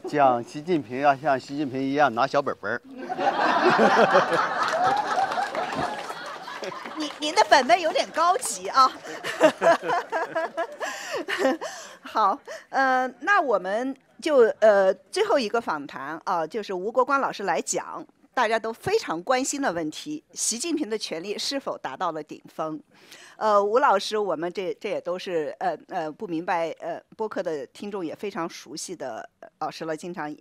讲习近平要像习近平一样拿小本本儿。您的本本有点高级啊。好，那我们就最后一个访谈啊，就是吴国光老师来讲大家都非常关心的问题：习近平的权力是否达到了顶峰？吴老师，我们这也都是不明白播客的听众也非常熟悉的老师了，经常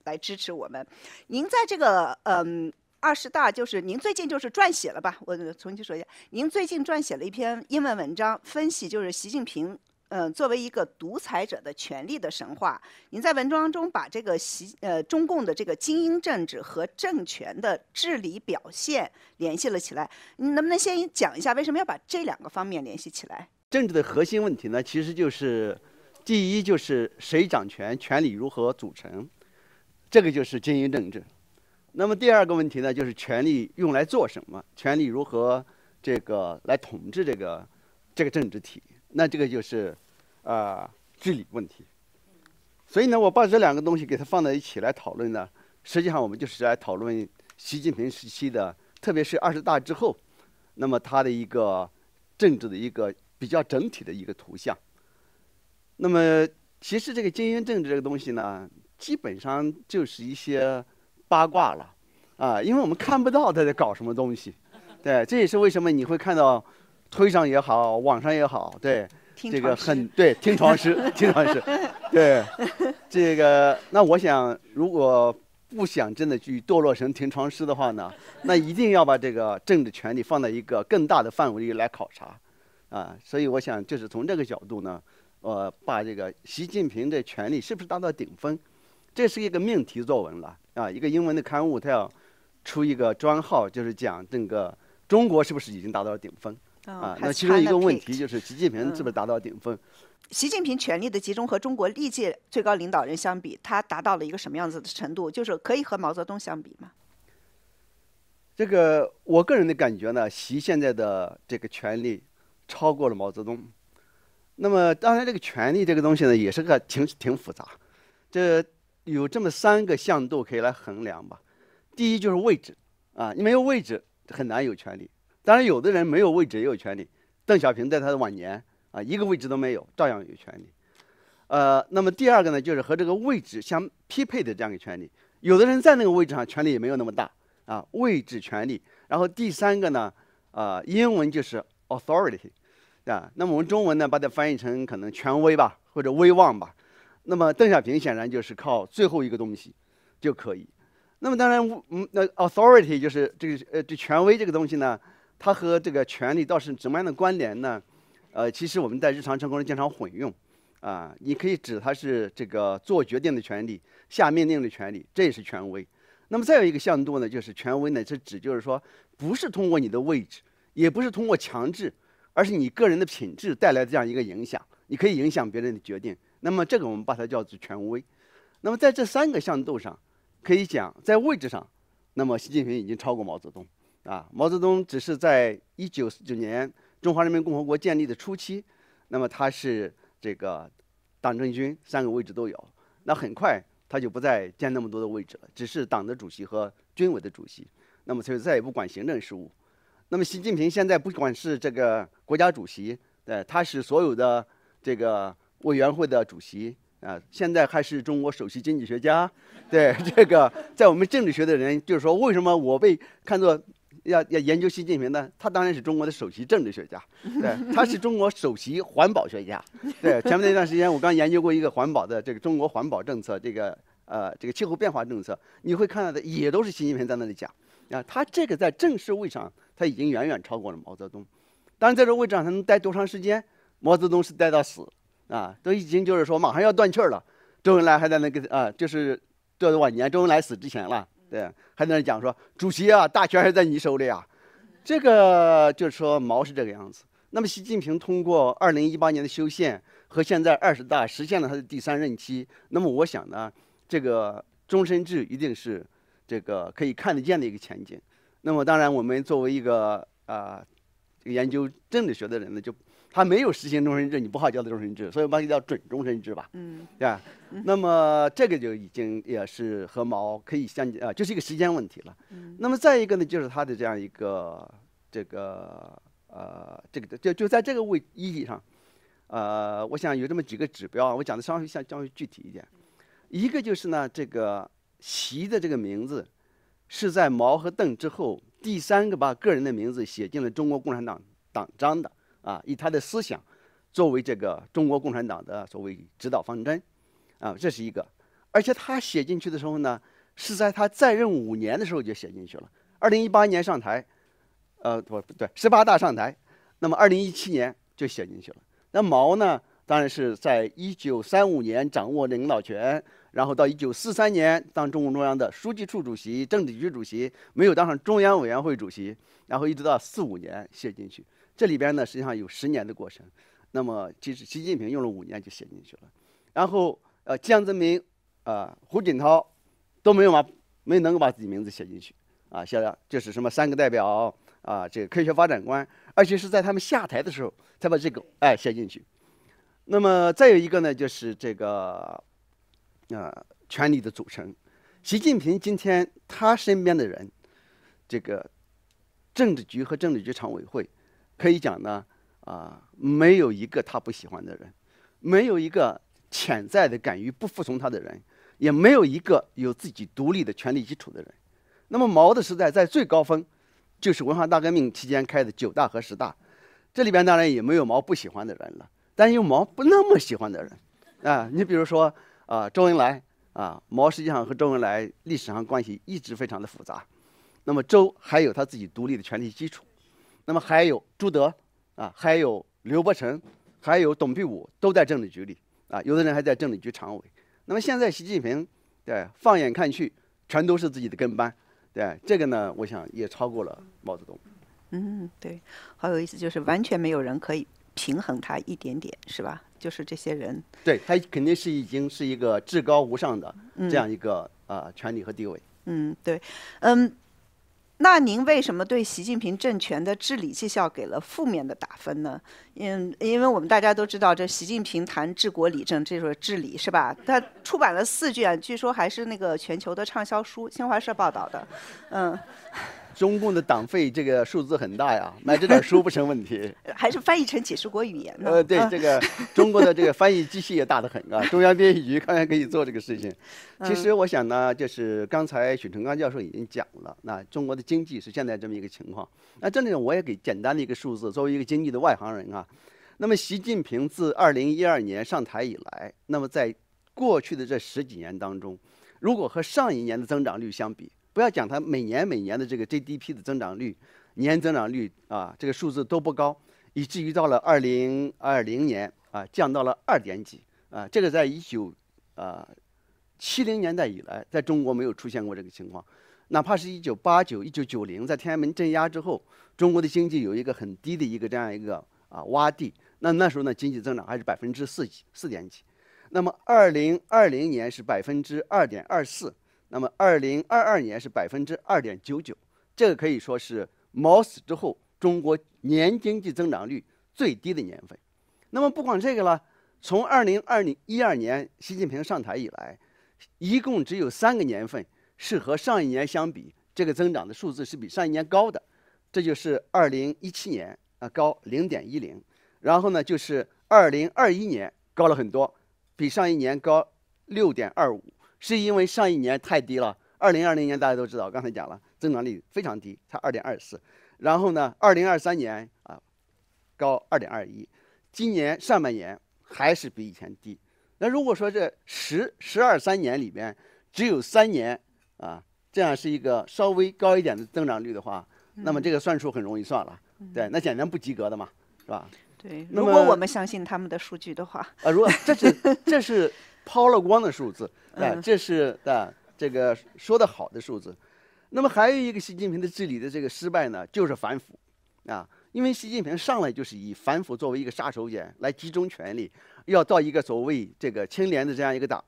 来支持我们。您在这个20大，就是您最近就是撰写了吧？我重新说一下，您最近撰写了一篇英文文章，分析就是习近平作为一个独裁者的权力的神话。您在文章中把这个中共的这个精英政治和政权的治理表现联系了起来。你能不能先讲一下为什么要把这两个方面联系起来？政治的核心问题呢，其实就是第一就是谁掌权，权力如何组成，这个就是精英政治。那么第二个问题呢，就是权力用来做什么，权力如何这个来统治这个政治体，那这个就是治理问题。所以呢，我把这两个东西给它放在一起来讨论呢，实际上我们就是来讨论习近平时期的，特别是20大之后，那么他的一个政治的一个比较整体的一个图像。那么其实这个精英政治这个东西呢，基本上就是一些八卦了因为我们看不到他在搞什么东西。对，这也是为什么你会看到推上也好，网上也好，对，这个听床师，听床师，对，这个那我想，如果不想真的去堕落成听床师的话呢，那一定要把这个政治权力放在一个更大的范围里来考察所以我想就是从这个角度呢，把这个习近平的权力是不是达到顶峰，这是一个命题作文了一个英文的刊物它要出一个专号，就是讲这个中国是不是已经达到了顶峰那其中一个问题就是习近平是不是达到顶峰？习近平权力的集中和中国历届最高领导人相比，他达到了一个什么样子的程度？就是可以和毛泽东相比吗？这个我个人的感觉呢，习现在的这个权力超过了毛泽东。那么当然，这个权力这个东西呢，也是个挺复杂。这有这么3个向度可以来衡量吧。第一就是位置你没有位置很难有权利。当然，有的人没有位置也有权利。邓小平在他的晚年一个位置都没有，照样有权利。那么第二个呢，就是和这个位置相匹配的这样一个权利。有的人在那个位置上权力也没有那么大位置权利。然后第3个呢，英文就是 authority 那么我们中文呢，把它翻译成可能权威吧，或者威望吧。那么邓小平显然就是靠最后一个东西就可以。那么当然，那 authority 就是这权威这个东西呢，它和这个权力倒是怎么样的关联呢？其实我们在日常生活中经常混用你可以指它是这个做决定的权利、下命令的权利，这也是权威。那么再有一个向度呢，就是权威呢，是指就是说，不是通过你的位置，也不是通过强制，而是你个人的品质带来的这样一个影响，你可以影响别人的决定。那么这个我们把它叫做权威。那么在这3个向度上，可以讲在位置上，那么习近平已经超过毛泽东毛泽东只是在1949年中华人民共和国建立的初期，那么他是这个党政军3个位置都有，那很快他就不再兼那么多的位置了，只是党的主席和军委的主席，那么就再也不管行政事务。那么习近平现在不管是这个国家主席，他是所有的这个委员会的主席现在还是中国首席经济学家。对，这个在我们政治学的人就是说，为什么我被看作要研究习近平呢？他当然是中国的首席政治学家，对，他是中国首席环保学家。对，前面那段时间我刚研究过一个环保的这个中国环保政策，这个气候变化政策，你会看到的也都是习近平在那里讲他这个在正式位上他已经远远超过了毛泽东。当然在这位置上他能待多长时间？毛泽东是待到死都已经就是说马上要断气儿了。周恩来还在那个就是到晚年，周恩来死之前了，对，还在那讲说主席大权还在你手里这个就是说毛是这个样子。那么习近平通过2018年的修宪和现在20大实现了他的第3任期。那么我想呢，这个终身制一定是这个可以看得见的一个前景。那么当然，我们作为一个这个研究政治学的人呢，就他没有实行终身制，你不好叫他终身制，所以我们把它叫准终身制吧，对吧？那么这个就已经也是和毛可以相就是一个时间问题了。那么再一个呢，就是他的这样一个这个就在这个意义上，我想有这么几个指标，我讲的稍微具体一点。一个就是呢，这个习的这个名字是在毛和邓之后第3个把个人的名字写进了中国共产党党章的以他的思想作为这个中国共产党的所谓指导方针这是一个。而且他写进去的时候呢，是在他在任5年的时候就写进去了。2018年上台，不对，18大上台，那么2017年就写进去了。那毛呢，当然是在1935年掌握领导权，然后到1943年当中共中央的书记处主席、政治局主席，没有当上中央委员会主席，然后一直到45年写进去。这里边呢，实际上有10年的过程。那么其实习近平用了5年就写进去了。然后江泽民、胡锦涛都没能够把自己名字写进去就是什么3个代表这个科学发展观，而且是在他们下台的时候才把这个写进去。那么再有一个呢，就是这个权力的组成。习近平今天他身边的人，这个政治局和政治局常委会，可以讲呢没有一个他不喜欢的人，没有一个潜在的敢于不服从他的人，也没有一个有自己独立的权力基础的人。那么毛的时代在最高峰，就是文化大革命期间开的9大和10大，这里边当然也没有毛不喜欢的人了，但有毛不那么喜欢的人你比如说周恩来毛实际上和周恩来历史上关系一直非常的复杂。那么周还有他自己独立的权力基础，那么还有朱德还有刘伯承，还有董必武都在政治局里有的人还在政治局常委。那么现在习近平放眼看去，全都是自己的跟班。这个呢，我想也超过了毛泽东。对，好有意思，就是完全没有人可以平衡他一点点，是吧？就是这些人，对，他肯定是已经是一个至高无上的这样一个权力和地位。对，那您为什么对习近平政权的治理绩效给了负面的打分呢？因为我们大家都知道，这习近平谈治国理政，这就是治理，是吧？他出版了4卷，据说还是那个全球的畅销书，新华社报道的。中共的党费这个数字很大呀，买这点书不成问题。还是翻译成几10国语言呢？对，这个中国的这个翻译机器也大得很中央编译局看看可以做这个事情。其实我想呢，就是刚才许成刚教授已经讲了，那中国的经济是现在这么一个情况。那这里我也给简单的一个数字，作为一个经济的外行人那么习近平自2012年上台以来，那么在过去的这10几年当中，如果和上一年的增长率相比，不要讲它每年的这个 GDP 的增长率、年增长率这个数字都不高，以至于到了2020年降到了2点几这个在1970年代以来，在中国没有出现过这个情况。哪怕是1989、1990，在天安门镇压之后，中国的经济有一个很低的一个这样一个洼地，那时候呢，经济增长还是4点几。那么2020年是2.24%。那么2022年是2.99%，这个可以说是毛死之后中国年经济增长率最低的年份。那么不管这个了，从2012年习近平上台以来，一共只有3个年份是和上一年相比，这个增长的数字是比上一年高的，这就是2017年高0.10，然后呢就是2021年高了很多，比上一年高6.25。是因为上一年太低了，2020年大家都知道，刚才讲了，增长率非常低，才2.24。然后呢，2023年高2.21，今年上半年还是比以前低。那如果说这13年里边只有3年这样是一个稍微高一点的增长率的话，那么这个算数很容易算了，对，那简单不及格的嘛，是吧？对，如果我们相信他们的数据的话，如果这是抛了光的数字，这是这个说的好的数字。那么还有一个习近平的治理的这个失败呢，就是反腐因为习近平上来就是以反腐作为一个杀手锏来集中权力，要到一个所谓这个清廉的这样一个党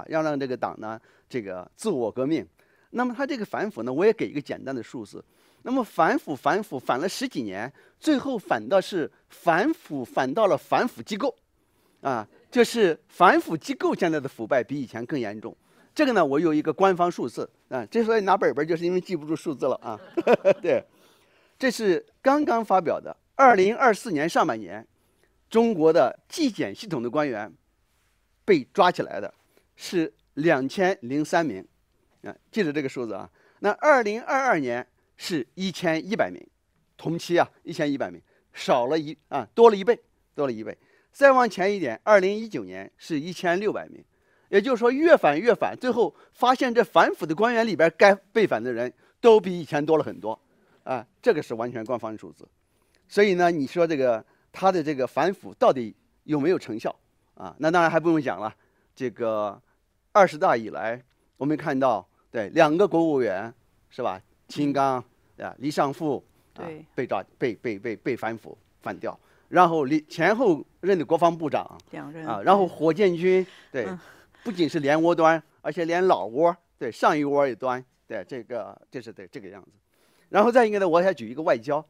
要让这个党呢这个自我革命。那么他这个反腐呢，我也给一个简单的数字，那么反腐反了10几年，最后反倒是反腐反到了反腐机构，啊，就是反腐机构现在的腐败比以前更严重。这个呢，我有一个官方数字啊，之所以拿本本，就是因为记不住数字了啊。对，这是刚刚发表的2024年上半年，中国的纪检系统的官员被抓起来的是2003名，啊，记着这个数字啊。那2022年是1100名，同期啊1100名，多了一倍，多了一倍。再往前一点，2019年是1600名。也就是说，越反越反，最后发现这反腐的官员里边，该被反的人都比以前多了很多，啊，这个是完全官方数字。所以呢，你说这个他的这个反腐到底有没有成效啊？那当然还不用讲了。这个20大以来，我们看到，对2个国务员是吧？秦刚啊，李尚福啊，被反腐反掉，然后前后任的国防部长2任啊，然后火箭军对。不仅是连窝端，而且连老窝，对上一窝一端，对这个就是对这个样子。然后再一个呢，我还举一个外交，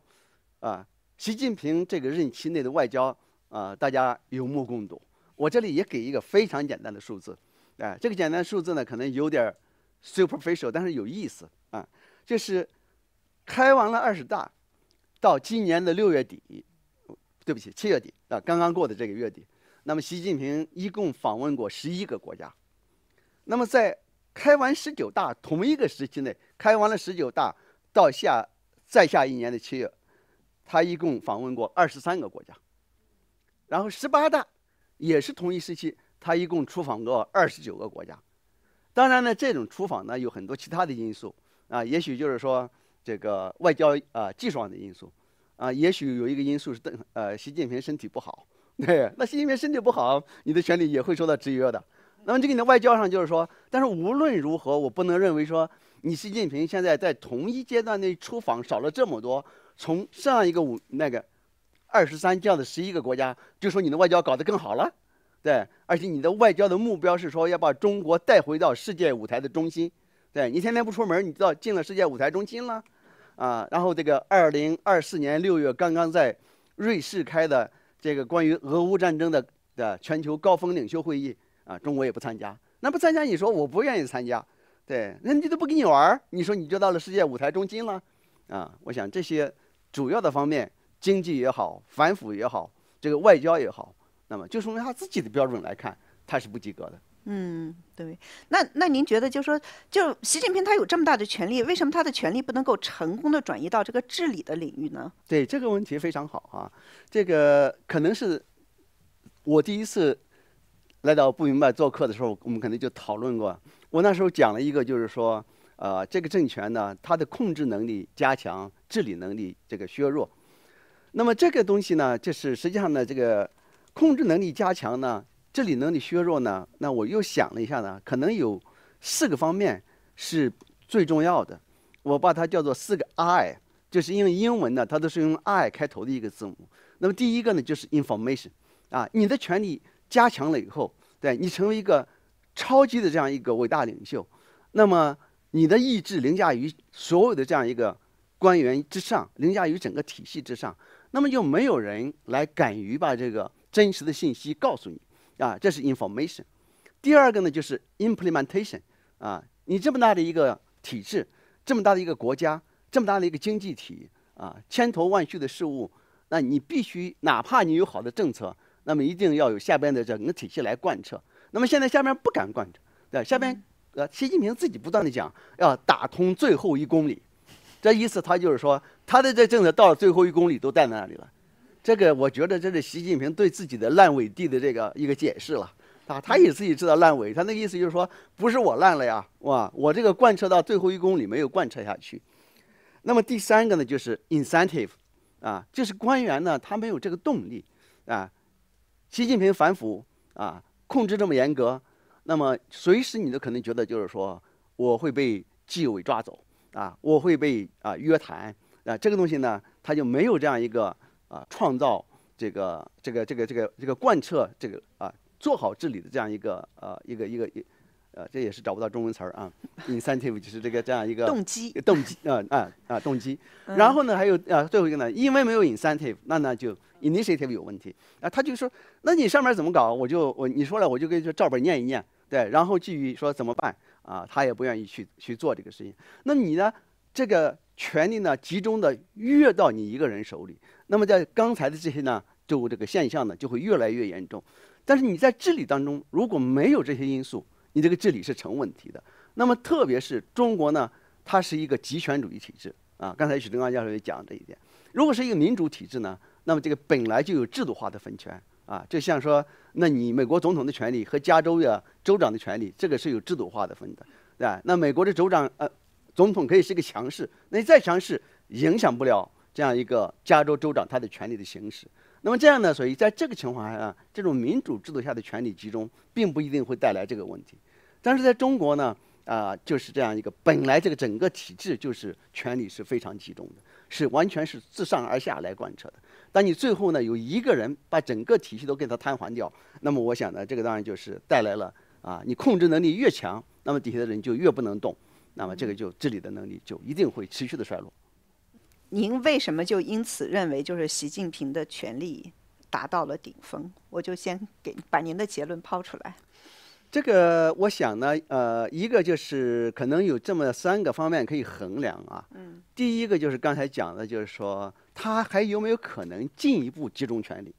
啊，习近平这个任期内的外交啊，大家有目共睹。我这里也给一个非常简单的数字，哎，这个简单数字呢可能有点 superficial， 但是有意思啊，就是开完了20大，到今年的6月底，对不起，7月底啊，刚刚过的这个月底。那么习近平一共访问过11个国家，那么在开完19大同一个时期内，开完了19大到再下一年的7月，他一共访问过23个国家，然后18大也是同一时期，他一共出访过29个国家。当然呢，这种出访呢有很多其他的因素啊，也许就是说这个外交技术上的因素啊，也许有一个因素是习近平身体不好。对，那习近平身体不好，你的权利也会受到制约的。那么这个你的外交上就是说，但是无论如何，我不能认为说你习近平现在在同一阶段内出访少了这么多，从上一个23这样的11个国家，就说你的外交搞得更好了，对，而且你的外交的目标是说要把中国带回到世界舞台的中心，对你天天不出门，你知道进了世界舞台中心了，啊，然后这个2024年6月刚刚在瑞士开的。这个关于俄乌战争的全球高峰领袖会议啊，中国也不参加。那不参加，你说我不愿意参加，对，人家都不跟你玩，你说你就到了世界舞台中心了，啊，我想这些主要的方面，经济也好，反腐也好，这个外交也好，那么就从他自己的标准来看，他是不及格的。嗯，对。那您觉得，就习近平他有这么大的权力，为什么他的权力不能够成功的转移到这个治理的领域呢？对，这个问题非常好啊。这个可能是我第一次来到不明白做客的时候，我们可能就讨论过。我那时候讲了一个，就是说，这个政权呢，它的控制能力加强，治理能力这个削弱。那么这个东西呢，就是实际上呢，这个控制能力加强呢。治理能力削弱呢？那我又想了一下呢，可能有4个方面是最重要的。我把它叫做4个 I， 就是因为英文呢，它都是用 I 开头的一个字母。那么第一个呢，就是 information， 啊，你的权力加强了以后，对你成为一个超级的这样一个伟大领袖，那么你的意志凌驾于所有的这样一个官员之上，凌驾于整个体系之上，那么就没有人来敢于把这个真实的信息告诉你。啊，这是 information。第二个呢，就是 implementation。啊，你这么大的一个体制，这么大的一个国家，这么大的一个经济体，啊，千头万绪的事物，那你必须，哪怕你有好的政策，那么一定要有下边的整个体系来贯彻。那么现在下边不敢贯彻，对，下边习近平自己不断的讲要打通最后1公里，这意思他就是说他的这政策到了最后1公里都带在那里了。这个我觉得这是习近平对自己的烂尾地的这个一个解释了啊，他也自己知道烂尾，他那个意思就是说不是我烂了呀，哇，我这个贯彻到最后1公里没有贯彻下去。那么第3个呢，就是 incentive， 啊，就是官员呢他没有这个动力啊，习近平反腐啊，控制这么严格，那么随时你都可能觉得就是说我会被纪委抓走啊，我会被约谈啊，这个东西呢他就没有这样一个。创造这个贯彻这个做好治理的这样一个这也是找不到中文词儿啊，incentive 就是这样一个动机，动机。然后呢，还有最后一个呢，因为没有 incentive，那就 initiative 有问题啊。他就说，那你上面怎么搞？你说了，我就跟这照本念一念，对，然后至于说怎么办啊，他也不愿意去做这个事情。那你呢，这个权力呢集中的越到你一个人手里，那么在刚才的这些呢，就这个现象呢就会越来越严重。但是你在治理当中如果没有这些因素，你这个治理是成问题的。那么特别是中国呢，它是一个集权主义体制啊。刚才许正刚教授也讲这一点。如果是一个民主体制呢，那么这个本来就有制度化的分权啊，就像说，那你美国总统的权利和加州州长的权利，这个是有制度化的分的，对吧？那美国的总统可以是个强势，那你再强势影响不了这样一个加州州长他的权利的行使。那么这样呢，所以在这个情况下，这种民主制度下的权力集中，并不一定会带来这个问题。但是在中国呢，就是这样一个本来这个整个体制就是权力是非常集中的，是完全是自上而下来贯彻的。当你最后呢有一个人把整个体系都给它瘫痪掉，那么我想呢，这个当然就是带来了你控制能力越强，那么底下的人就越不能动，那么这个就治理的能力就一定会持续的衰落。您为什么就因此认为就是习近平的权力达到了顶峰？我就先把您的结论抛出来。这个我想呢，一个就是可能有这么3个方面可以衡量啊。第一个就是刚才讲的，就是说他还有没有可能进一步集中权力？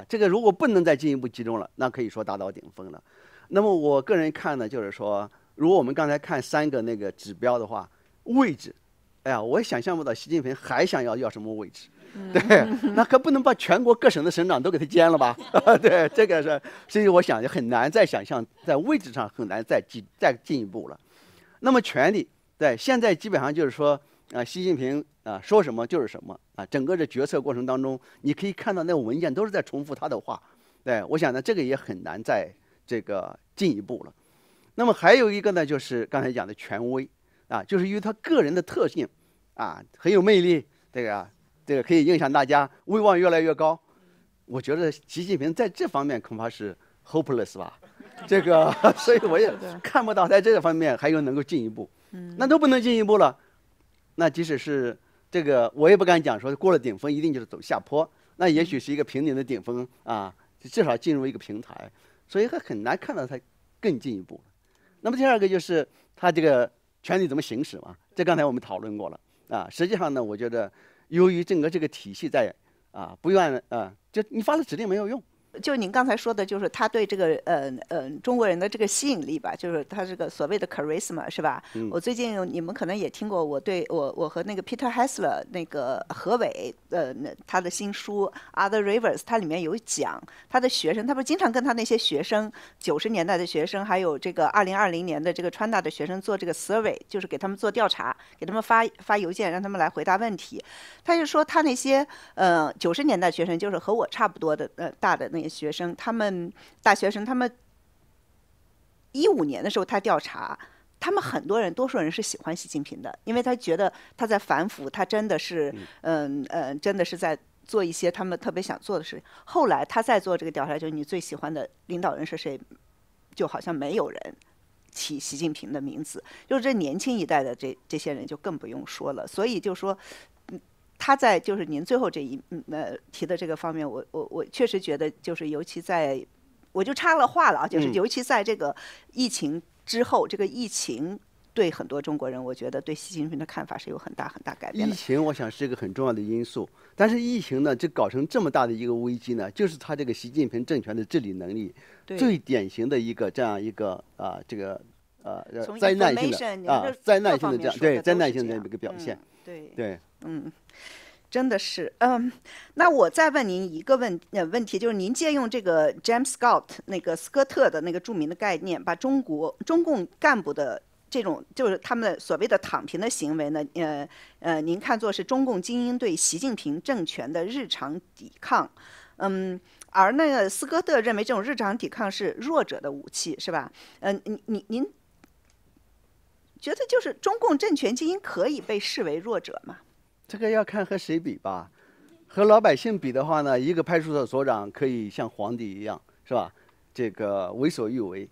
这个如果不能再进一步集中了，那可以说达到顶峰了。那么我个人看呢，就是说，如果我们刚才看3个那个指标的话，位置，哎呀，我也想象不到习近平还想要什么位置。对，那可不能把全国各省的省长都给他兼了吧？对，这个是，所以我想就很难再想象在位置上很难再进一步了。那么权力，对，现在基本上就是说，习近平说什么就是什么啊。整个这决策过程当中，你可以看到那个文件都是在重复他的话。对，我想呢，这个也很难再这个进一步了。那么还有一个呢，就是刚才讲的权威就是因为他个人的特性很有魅力，这个可以影响大家，威望越来越高。我觉得习近平在这方面恐怕是 hopeless 吧，这个，所以我也看不到在这个方面还有能够进一步。那都不能进一步了，那即使是这个，我也不敢讲说过了顶峰一定就是走下坡，那也许是一个平顶的顶峰至少进入一个平台，所以很难看到它更进一步。那么第二个就是他这个权力怎么行使嘛，这刚才我们讨论过了实际上呢，我觉得由于整个这个体系在不愿就你发了指令没有用。就您刚才说的，就是他对这个中国人的这个吸引力吧，就是他这个所谓的 charisma 是吧？我最近你们可能也听过，我和那个 Peter Hessler 那个何伟他的新书 Other Rivers， 它里面有讲他的学生，他不是经常跟他那些学生90年代的学生，还有这个2020年的这个川大的学生做这个 survey， 就是给他们做调查，给他们发邮件让他们来回答问题。他就说他那些90年代学生，就是和我差不多的大的那些学生，他们大学生，他们15年的时候他调查，他们很多人多数人是喜欢习近平的，因为他觉得他在反腐，他真的是真的是在做一些他们特别想做的事情。后来他再做这个调查，就是你最喜欢的领导人是谁，就好像没有人提习近平的名字，就是这年轻一代的这些人就更不用说了。所以就说他在就是您最后这提的这个方面，我确实觉得就是尤其在，我就插了话了就是尤其在这个疫情之后，这个疫情对很多中国人，我觉得对习近平的看法是有很大很大改变的。疫情我想是一个很重要的因素，但是疫情呢，这搞成这么大的一个危机呢，就是他这个习近平政权的治理能力最典型的一个这样一个这个灾难性的灾难性的这样灾难性的一个表现。对。真的是，那我再问您一个问题，就是您借用这个 James Scott 那个斯科特的那个著名的概念，把中共干部的这种就是他们所谓的躺平的行为呢，您看作是中共精英对习近平政权的日常抵抗，而那个斯科特认为这种日常抵抗是弱者的武器，是吧？您觉得就是中共政权精英可以被视为弱者吗？这个要看和谁比吧。和老百姓比的话呢，一个派出所所长可以像皇帝一样，是吧？这个为所欲为。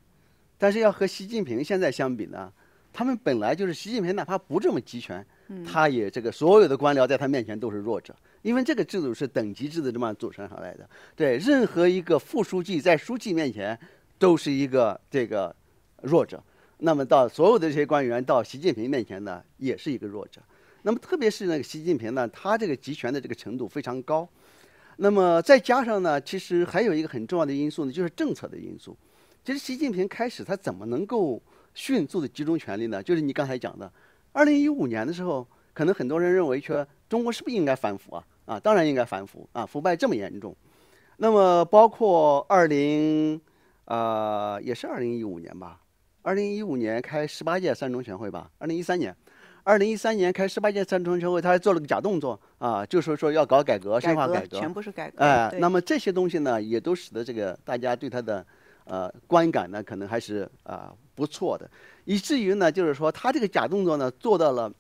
但是要和习近平现在相比呢，他们本来就是习近平哪怕不这么集权，他也这个所有的官僚在他面前都是弱者，因为这个制度是等级制的这么组成上来的。对，任何一个副书记在书记面前都是一个这个弱者，那么到所有的这些官员到习近平面前呢，也是一个弱者。那么特别是那个习近平呢，他这个集权的这个程度非常高。那么再加上呢，其实还有一个很重要的因素呢，就是政策的因素。其实习近平开始他怎么能够迅速的集中权力呢？就是你刚才讲的，2015年的时候，可能很多人认为说中国是不是应该反腐啊？当然应该反腐啊，腐败这么严重。那么包括也是2015年吧，2015年开18届三中全会吧，2013年开18届三中全会，他还做了个假动作啊，就是说要搞改革，深化改革，全部是改革。那么这些东西呢，也都使得这个大家对他的观感呢，可能还是不错的，以至于呢，就是说他这个假动作呢，做到了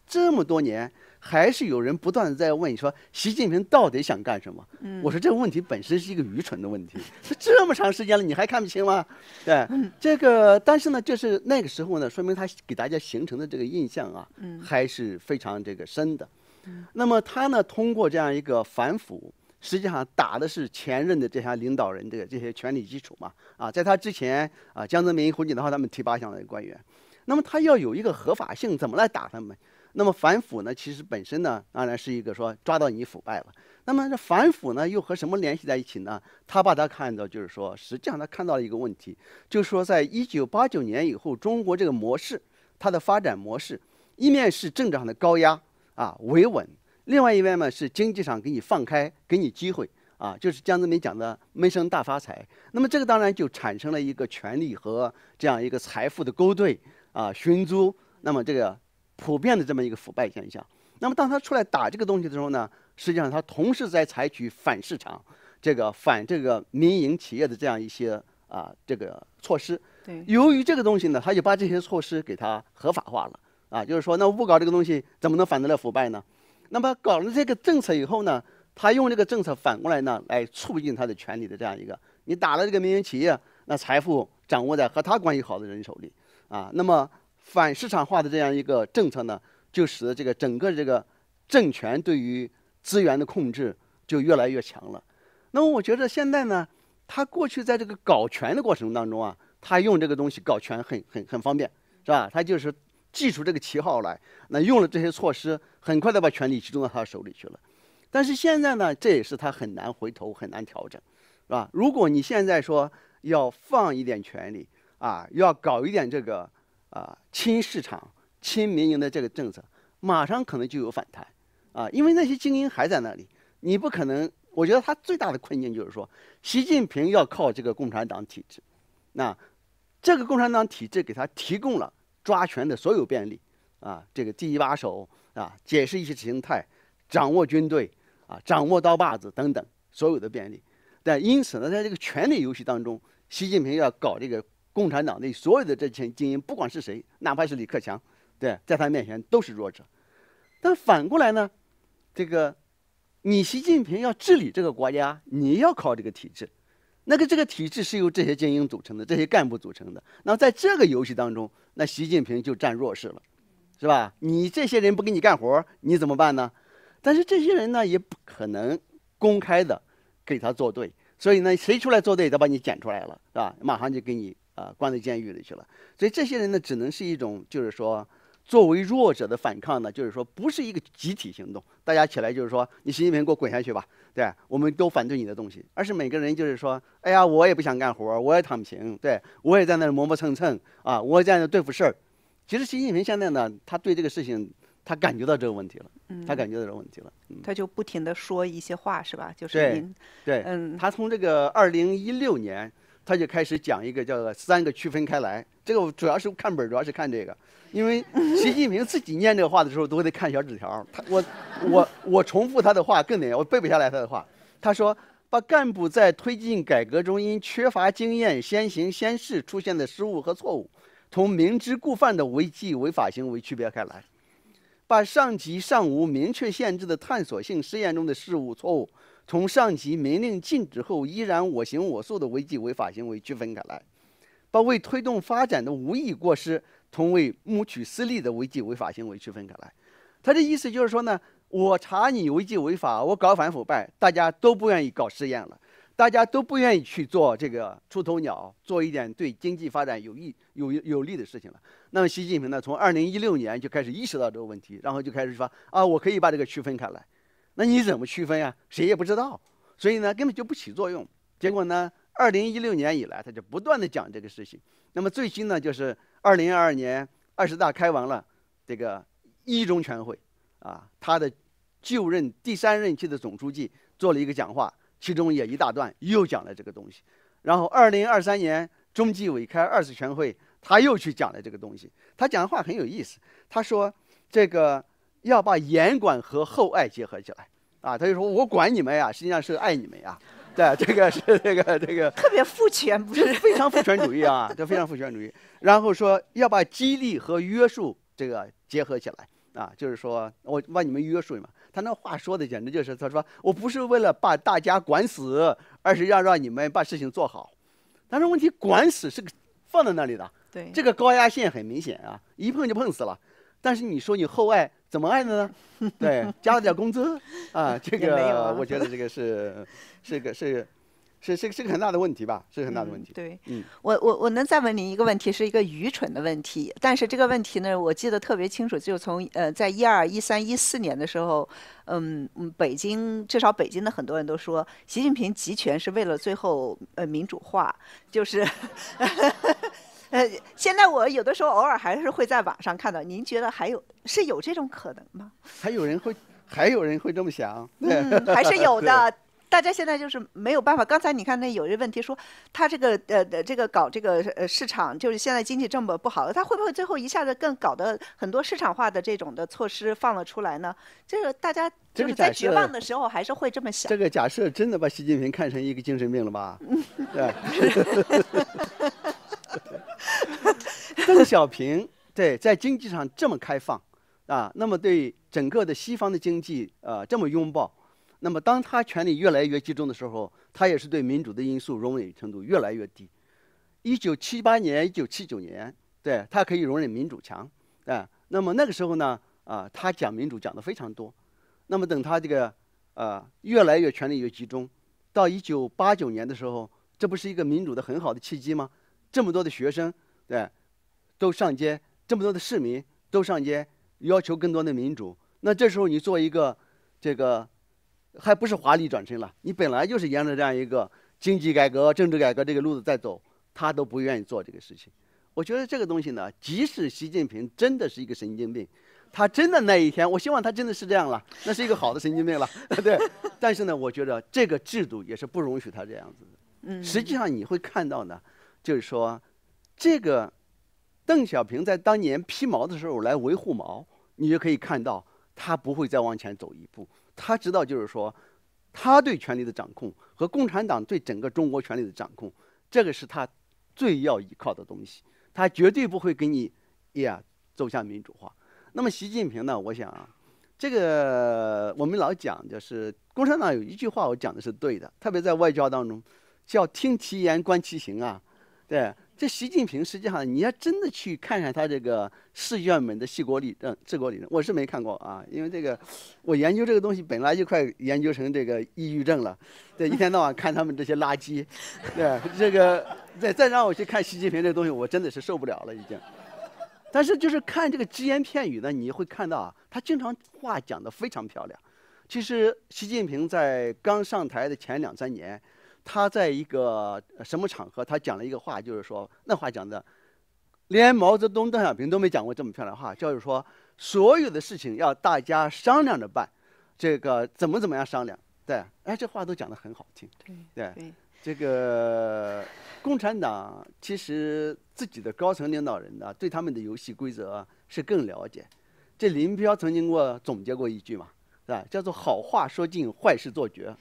这么多年，还是有人不断的在问说习近平到底想干什么？我说这个问题本身是一个愚蠢的问题，这么长时间了，你还看不清吗？对，这个，但是呢，就是那个时候呢，说明他给大家形成的这个印象还是非常这个深的。那么他呢，通过这样一个反腐，实际上打的是前任的这些领导人这些权力基础嘛。在他之前江泽民、胡锦涛他们提拔上来的官员，那么他要有一个合法性，怎么来打他们？那么反腐呢，其实本身呢，当然是一个说抓到你腐败了。那么这反腐呢，又和什么联系在一起呢？他把它看到就是说，实际上他看到了一个问题，就是说在1989年以后，中国这个模式，它的发展模式，一面是政治上的高压维稳，另外一面呢是经济上给你放开，给你机会就是江泽民讲的闷声大发财。那么这个当然就产生了一个权力和这样一个财富的勾兑寻租，那么这个普遍的这么一个腐败现象。那么当他出来打这个东西的时候呢，实际上他同时在采取反市场、反这个民营企业的这样一些这个措施。对，由于这个东西呢，他就把这些措施给它合法化了就是说，那我不搞这个东西，怎么能反得了腐败呢？那么搞了这个政策以后呢，他用这个政策反过来呢，来促进他的权利的这样一个，你打了这个民营企业，那财富掌握在和他关系好的人手里那么反市场化的这样一个政策呢，就使得这个整个这个政权对于资源的控制就越来越强了。那么我觉得现在呢，他过去在这个搞权的过程当中他用这个东西搞权很方便，是吧？他就是记出这个旗号来，那用了这些措施，很快的把权力集中到他手里去了。但是现在呢，这也是他很难回头、很难调整，是吧？如果你现在说要放一点权力要搞一点这个亲市场、亲民营的这个政策，马上可能就有反弹因为那些精英还在那里，你不可能。我觉得他最大的困境就是说，习近平要靠这个共产党体制，那这个共产党体制给他提供了抓权的所有便利这个第一把手解释意识形态、掌握军队掌握刀把子等等所有的便利。但因此呢，在这个权力游戏当中，习近平要搞这个共产党的所有的这些精英，不管是谁，哪怕是李克强，在他面前都是弱者。但反过来呢，你习近平要治理这个国家，你要靠这个体制，这个体制是由这些精英组成的，这些干部组成的。那在这个游戏当中，那习近平就占弱势了，是吧？你这些人不给你干活，你怎么办呢？但是这些人呢，也不可能公开的给他作对，所以呢，谁出来作对，他把你捡出来了，是吧？马上就给你关在监狱里去了。所以这些人呢，只能是一种，就是说，作为弱者的反抗呢，就是说，不是一个集体行动，大家起来就是说，你习近平给我滚下去吧，对，我们都反对你的东西，而是每个人就是说，哎呀，我也不想干活，我也躺平，对我也在那磨磨蹭蹭我也在那对付事儿。其实习近平现在呢，他对这个事情，他感觉到这个问题了，他就不停的说一些话，是吧？就是他从这个2016年，他就开始讲一个叫3个区分开来。这个我主要是看本，主要是看这个，因为习近平自己念这个话的时候都得看小纸条。我重复他的话更得，我背不下来他的话。他说，把干部在推进改革中因缺乏经验、先行先试出现的失误和错误，同明知故犯的违纪违法行为区别开来，把上级尚无明确限制的探索性试验中的事物错误，从上级明令禁止后依然我行我素的违纪违法行为区分开来，把为推动发展的无意过失同为谋取私利的违纪违法行为区分开来。他的意思就是说呢，我查你违纪违法，我搞反腐败，大家都不愿意搞试验了，大家都不愿意去做这个出头鸟，做一点对经济发展有利的事情了。那么习近平呢，从2016年就开始意识到这个问题，然后就开始说啊，我可以把这个区分开来。那你怎么区分呀？谁也不知道，所以呢根本就不起作用。结果呢，2016年以来他就不断的讲这个事情。那么最新呢，就是2022年20大开完了，这个一中全会啊，他的就任第3任期的总书记做了一个讲话，其中也一大段又讲了这个东西。然后2023年中纪委开2次全会，他又去讲了这个东西。他讲的话很有意思，他说这个要把严管和厚爱结合起来啊，他就说我管你们呀，实际上是爱你们呀。对，这个是这个特别父权，不是非常父权主义啊，这非常父权主义。然后说要把激励和约束这个结合起来啊，就是说我把你们约束嘛。他那话说的简直就是，他说我不是为了把大家管死，而是要让你们把事情做好。但是问题管死是个放在那里的，对，这个高压线很明显啊，一碰就碰死了。但是你说你厚爱怎么爱的呢？对，加了点工资啊，这个我觉得这个是个很大的问题吧，是个很大的问题。对，我能再问您一个问题，是一个愚蠢的问题，但是这个问题呢，我记得特别清楚，就从在12、13、14年的时候，北京至少北京的很多人都说，习近平集权是为了最后民主化，就是。现在我有的时候偶尔还是会在网上看到，您觉得是有这种可能吗？还有人会这么想？还是有的。大家现在就是没有办法。刚才你看那有一个问题说，他这个这个搞这个市场，就是现在经济这么不好，他会不会最后一下子更搞得很多市场化的这种的措施放了出来呢？这个大家就是在绝望的时候还是会这么想。这个假设真的把习近平看成一个精神病了吧？对。邓小平对在经济上这么开放啊，那么对整个的西方的经济这么拥抱，那么当他权力越来越集中的时候，他也是对民主的因素容忍程度越来越低。1978年、1979年，对他可以容忍民主强，那么那个时候呢，他讲民主讲的非常多。那么等他这个越来越权力越集中，到1989年的时候，这不是一个民主的很好的契机吗？这么多的学生，对，都上街，这么多的市民都上街，要求更多的民主。那这时候你做一个这个，还不是华丽转身了，你本来就是沿着这样一个经济改革、政治改革这个路子在走，他都不愿意做这个事情。我觉得这个东西呢，即使习近平真的是一个神经病，他真的那一天，我希望他真的是这样了，那是一个好的神经病了，对。但是呢，我觉得这个制度也是不容许他这样子的。实际上你会看到呢。就是说，这个邓小平在当年批毛的时候来维护毛，你就可以看到他不会再往前走一步。他知道，就是说，他对权力的掌控和共产党对整个中国权力的掌控，这个是他最要依靠的东西。他绝对不会跟你走向民主化。那么习近平呢？我想啊，这个我们老讲，就是共产党有一句话，我讲的是对的，特别在外交当中，叫听其言观其行啊。对，这习近平实际上你要真的去看看他这个释院门的治国理论，我是没看过啊，因为这个我研究这个东西本来就快研究成这个抑郁症了，对，一天到晚看他们这些垃圾，对，这个再让我去看习近平这个东西，我真的是受不了了已经。但是就是看这个只言片语呢，你会看到他经常话讲得非常漂亮。其实习近平在刚上台的前2、3年。他在一个什么场合，他讲了一个话，就是说那话讲的，连毛泽东、邓小平都没讲过这么漂亮的话，就是说所有的事情要大家商量着办，这个怎么样商量，对，这话都讲得很好听，对，这个共产党其实自己的高层领导人呢，对他们的游戏规则是更了解。这林彪曾经总结过一句嘛，对，叫做好话说尽，坏事做绝，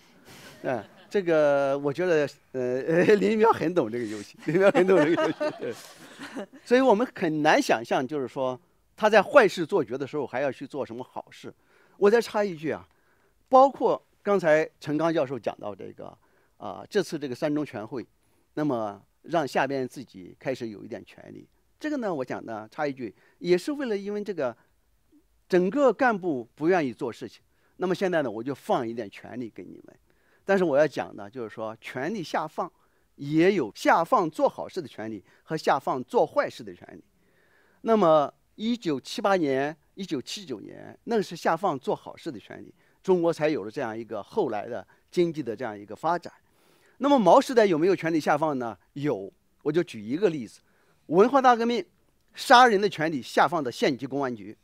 对。这个我觉得，林彪很懂这个游戏，林彪很懂这个游戏，对。所以我们很难想象，就是说他在坏事做绝的时候，还要去做什么好事。我再插一句啊，包括刚才陈刚教授讲到这个这次这个3中全会，那么让下边自己开始有一点权利。这个呢，我讲呢，插一句，也是为了因为这个整个干部不愿意做事情，那么现在呢，我就放一点权利给你们。但是我要讲的就是说，权力下放也有下放做好事的权利和下放做坏事的权利。那么1978年、1979年，那是下放做好事的权利，中国才有了这样一个后来的经济的这样一个发展。那么毛时代有没有权力下放呢？有，我就举一个例子：文化大革命，杀人的权利下放到县级公安局，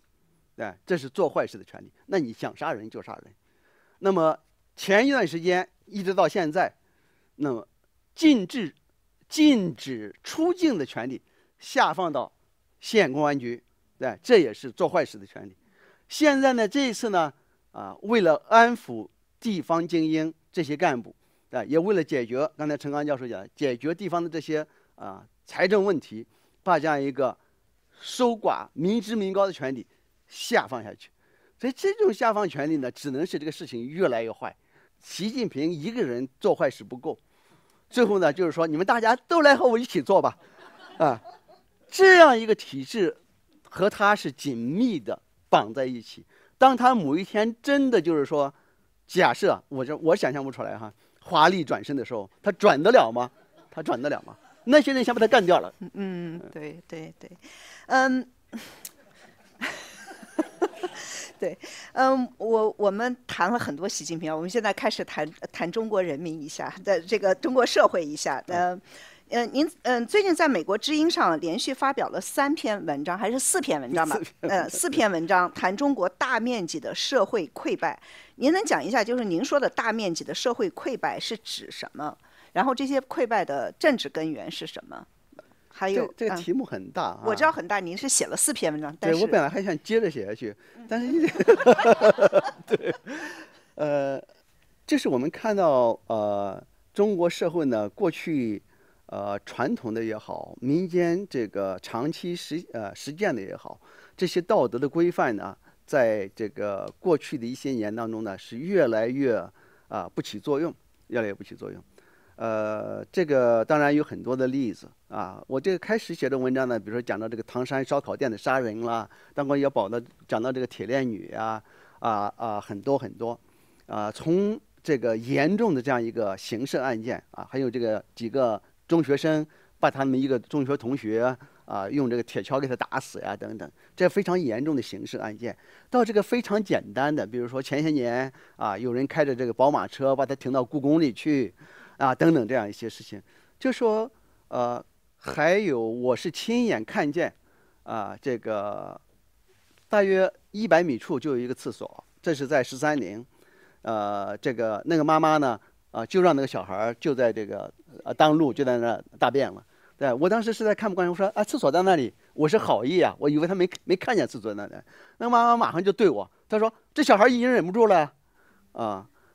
对，这是做坏事的权利。那你想杀人就杀人。那么前一段时间一直到现在，那么禁止出境的权利下放到县公安局，对，这也是做坏事的权利。现在呢，这一次呢，为了安抚地方精英这些干部，也为了解决刚才陈刚教授讲，解决地方的这些财政问题，把这样一个收寡民脂民膏的权利下放下去。所以这种下放权利呢，只能使这个事情越来越坏。习近平一个人做坏事不够，最后呢，就是说你们大家都来和我一起做吧，这样一个体制和他是紧密的绑在一起。当他某一天真的就是说，假设我想象不出来哈，华丽转身的时候，他转得了吗？他转得了吗？那些人想把他干掉了。对，对，我们谈了很多习近平，我们现在开始谈中国人民一下，的这个中国社会一下。您最近在美国之音上连续发表了3篇文章，还是4篇文章吧？4篇文章谈中国大面积的社会溃败。您能讲一下，就是您说的大面积的社会溃败是指什么？然后这些溃败的政治根源是什么？还有这个题目很大我知道很大，您是写了4篇文章，但是对我本来还想接着写下去，但是对，这是我们看到中国社会呢过去传统的也好，民间这个长期实践的也好，这些道德的规范呢，在这个过去的一些年当中呢，是越来越不起作用，越来越不起作用。这个当然有很多的例子我这个开始写的文章呢，比如说讲到这个唐山烧烤店的杀人啦，当然也讲到这个铁链女很多很多从这个严重的这样一个刑事案件还有这个几个中学生把他们一个中学同学用这个铁锹给他打死呀等等，这非常严重的刑事案件，到这个非常简单的，比如说前些年有人开着这个宝马车把他停到故宫里去。等等这样一些事情，就说还有我是亲眼看见这个大约100米处就有一个厕所，这是在13陵，这个那个妈妈呢就让那个小孩就在这个当路就在那大便了。对，我当时实在看不惯，我说厕所在那里，我是好意我以为他没看见厕所在那里。那个妈妈马上就对我，她说这小孩已经忍不住了